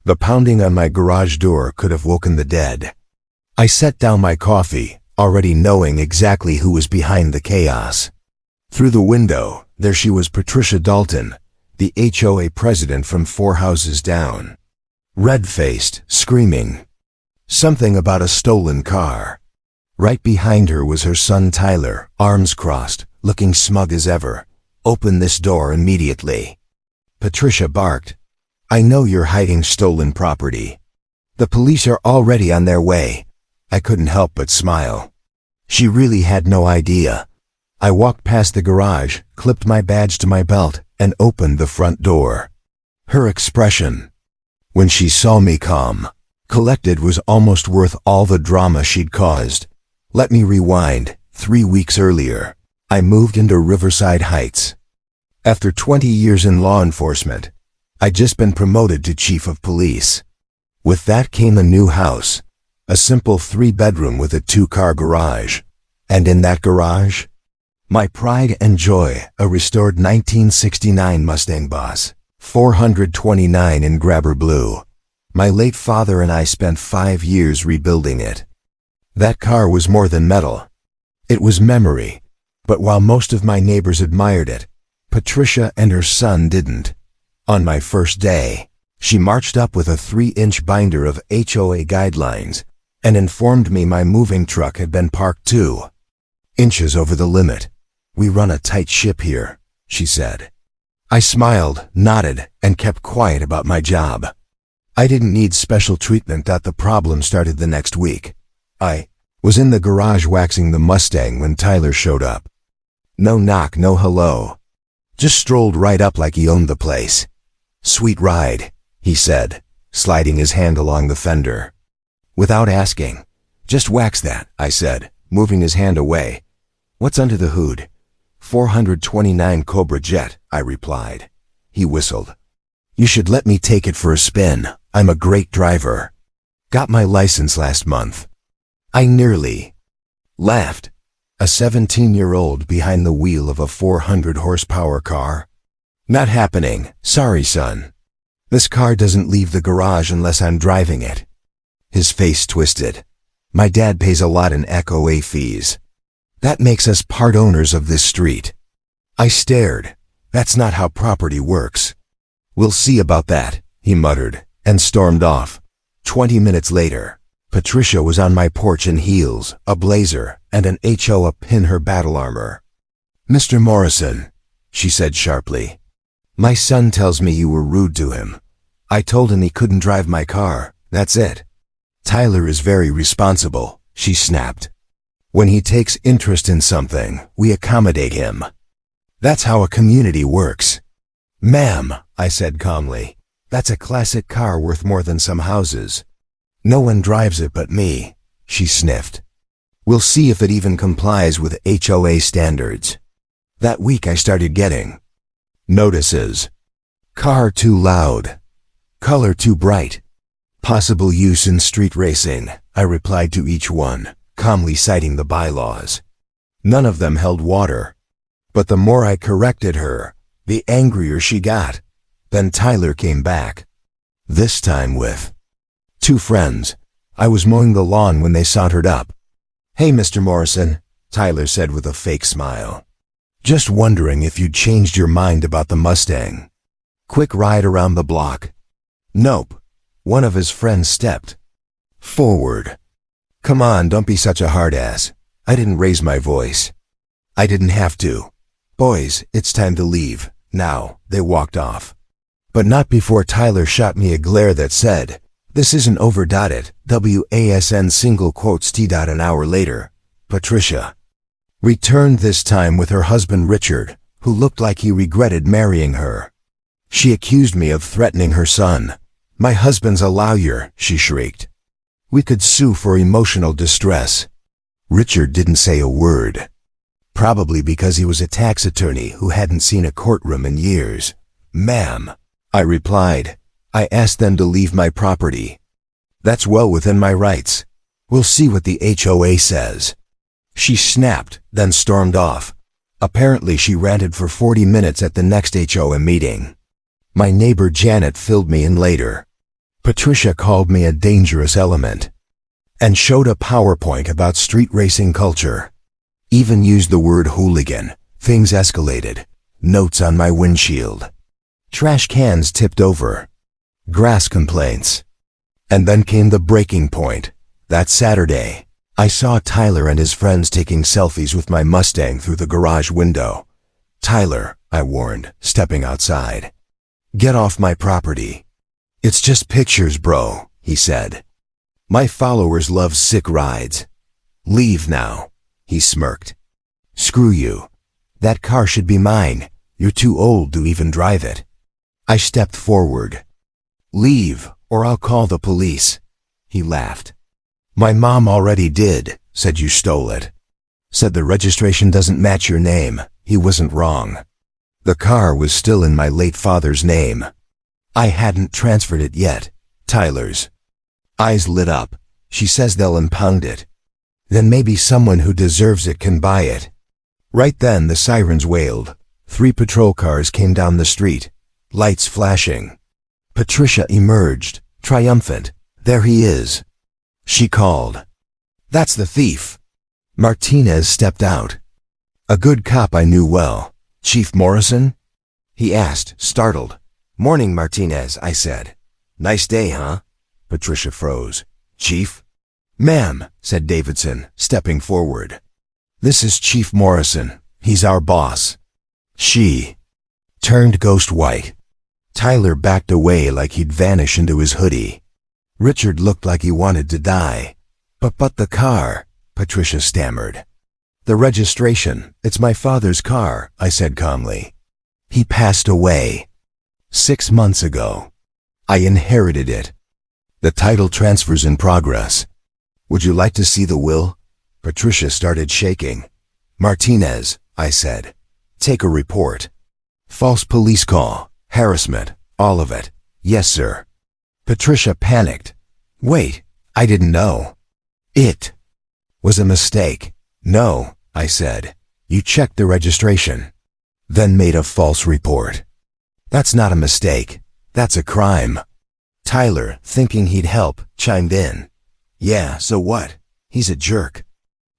The pounding on my garage door could have woken the dead. I set down my coffee, already knowing exactly who was behind the chaos. Through the window, there she was, Patricia Dalton, the HOA president from 4 houses down. Red-faced, screaming. Something about a stolen car. Right behind her was her son Tyler, arms crossed, looking smug as ever. "Open this door immediately." Patricia barked. "I know you're hiding stolen property. The police are already on their way." I couldn't help but smile. She really had no idea. I walked past the garage, clipped my badge to my belt, and opened the front door. Her expression, when she saw me calm, collected, was almost worth all the drama she'd caused. Let me rewind. 3 weeks earlier, I moved into Riverside Heights. After 20 years in law enforcement, I'd just been promoted to chief of police. With that came a new house, a simple 3-bedroom with a 2-car garage. And in that garage, my pride and joy, a restored 1969 Mustang Boss, 429 in grabber blue. My late father and I spent 5 years rebuilding it. That car was more than metal. It was memory. But while most of my neighbors admired it, Patricia and her son didn't. On my first day, she marched up with a 3-inch binder of HOA guidelines and informed me my moving truck had been parked 2 inches over the limit. "We run a tight ship here," she said. I smiled, nodded, and kept quiet about my job. I didn't need special treatment. The problem started the next week. I was in the garage waxing the Mustang when Tyler showed up. No knock, no hello. Just strolled right up like he owned the place. "Sweet ride," he said, sliding his hand along the fender. Without asking. "Just wax that," I said, moving his hand away. "What's under the hood?" 429 Cobra Jet, I replied. He whistled. "You should let me take it for a spin. I'm a great driver. Got my license last month." I nearly laughed. A 17-year-old behind the wheel of a 400-horsepower car? Not happening. Sorry, son. This car doesn't leave the garage unless I'm driving it. His face twisted. My dad pays a lot in HOA fees. That makes us part owners of this street. I stared. That's not how property works. "We'll see about that," he muttered, and stormed off. 20 minutes later, Patricia was on my porch in heels, a blazer, and an HOA pin, her battle armor. "Mr. Morrison," she said sharply, "my son tells me you were rude to him. I told him he couldn't drive my car. That's it." "Tyler is very responsible," she snapped. "When he takes interest in something, we accommodate him. That's how a community works." "Ma'am," I said calmly, "that's a classic car worth more than some houses. No one drives it but me," she sniffed. "We'll see if it even complies with HOA standards." That week I started getting notices. Car too loud. Color too bright. Possible use in street racing. I replied to each one, calmly citing the bylaws. None of them held water. But the more I corrected her, the angrier she got. Then Tyler came back. This time with 2 friends. I was mowing the lawn when they sauntered up. "Hey, Mr. Morrison," Tyler said with a fake smile. "Just wondering if you'd changed your mind about the Mustang. Quick ride around the block?" "Nope." One of his friends stepped forward. "Come on, don't be such a hard ass." I didn't raise my voice. I didn't have to. "Boys, it's time to leave. Now." They walked off. But not before Tyler shot me a glare that said, "This isn't over. It WASN single quotes T. An hour later, Patricia returned, this time with her husband Richard, who looked like he regretted marrying her. She accused me of threatening her son. "My husband's a lawyer," she shrieked. "We could sue for emotional distress." Richard didn't say a word. Probably because he was a tax attorney who hadn't seen a courtroom in years. "Ma'am," I replied, "I asked them to leave my property. That's well within my rights. We'll see what the HOA says." She snapped, then stormed off. Apparently she ranted for 40 minutes at the next HOA meeting. My neighbor Janet filled me in later. Patricia called me a dangerous element and showed a PowerPoint about street racing culture. Even used the word hooligan. Things escalated. Notes on my windshield. Trash cans tipped over. Grass complaints. And then came the breaking point. That Saturday, I saw Tyler and his friends taking selfies with my Mustang through the garage window. "Tyler," I warned, stepping outside. "Get off my property." "It's just pictures, bro," he said. "My followers love sick rides." "Leave now," he smirked. "Screw you. That car should be mine. You're too old to even drive it." I stepped forward. "Leave, or I'll call the police." He laughed. "My mom already did, said you stole it. Said the registration doesn't match your name." He wasn't wrong. The car was still in my late father's name. I hadn't transferred it yet. Tyler's eyes lit up. "She says they'll impound it. Then maybe someone who deserves it can buy it." Right then the sirens wailed. 3 patrol cars came down the street, lights flashing. Patricia emerged, triumphant. "There he is." She called. "That's the thief." Martinez stepped out. A good cop I knew well. "Chief Morrison?" he asked, startled. "Morning, Martinez," I said. "Nice day, huh?" Patricia froze. "Chief?" "Ma'am," said Davidson, stepping forward. "This is Chief Morrison. He's our boss." She turned ghost white. Tyler backed away like he'd vanish into his hoodie. Richard looked like he wanted to die. But the car," Patricia stammered. "The registration, it's my father's car," I said calmly. "He passed away 6 months ago. I inherited it. The title transfer's in progress. Would you like to see the will?" Patricia started shaking. "Martinez," I said, "take a report. False police call, harassment, all of it." "Yes, sir." Patricia panicked. "Wait, I didn't know. It was a mistake." "No," I said. "You checked the registration, then made a false report. That's not a mistake. That's a crime." Tyler, thinking he'd help, chimed in. "Yeah, so what? He's a jerk.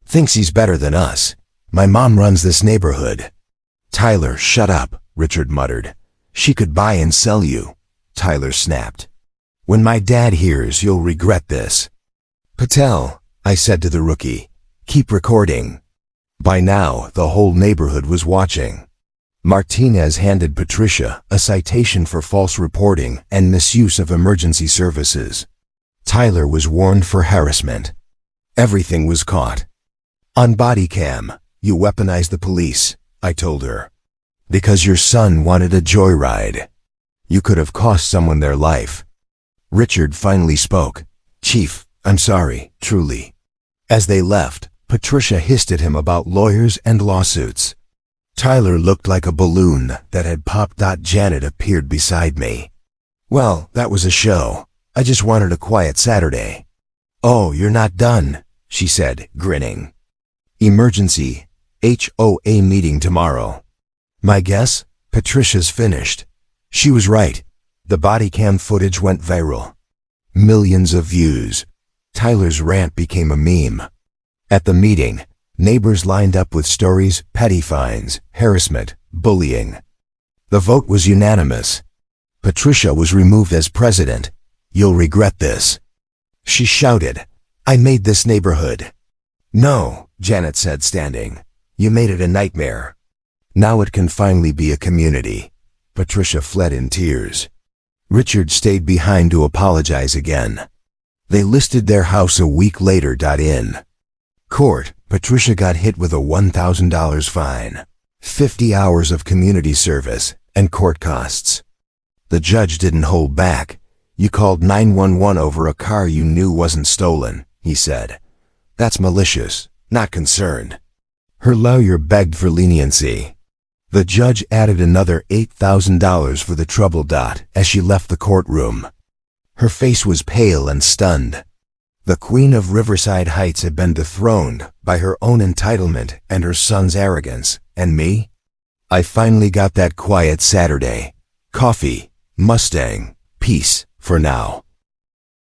Thinks he's better than us. My mom runs this neighborhood." "Tyler, shut up," Richard muttered. "She could buy and sell you." Tyler snapped. "When my dad hears, you'll regret this." "Patel," I said to the rookie, "keep recording." By now, the whole neighborhood was watching. Martinez handed Patricia a citation for false reporting and misuse of emergency services. Tyler was warned for harassment. Everything was caught. "On body cam, you weaponized the police," I told her. "Because your son wanted a joyride. You could have cost someone their life." Richard finally spoke. "Chief, I'm sorry, truly." As they left, Patricia hissed at him about lawyers and lawsuits. Tyler looked like a balloon that had popped. Janet appeared beside me. "Well, that was a show. I just wanted a quiet Saturday." "Oh, you're not done," she said, grinning. "Emergency HOA meeting tomorrow." My guess? Patricia's finished. She was right. The body cam footage went viral. Millions of views. Tyler's rant became a meme. At the meeting, neighbors lined up with stories, petty fines, harassment, bullying. The vote was unanimous. Patricia was removed as president. "You'll regret this," she shouted. "I made this neighborhood." "No," Janet said, standing. "You made it a nightmare. Now it can finally be a community." Patricia fled in tears. Richard stayed behind to apologize again. They listed their house a week later. In court, Patricia got hit with a $1,000 fine, 50 hours of community service, and court costs. The judge didn't hold back. "You called 911 over a car you knew wasn't stolen," he said. "That's malicious, not concerned." Her lawyer begged for leniency. The judge added another $8,000 for the trouble. As she left the courtroom, her face was pale and stunned. The Queen of Riverside Heights had been dethroned by her own entitlement and her son's arrogance. And me? I finally got that quiet Saturday. Coffee, Mustang, peace, for now.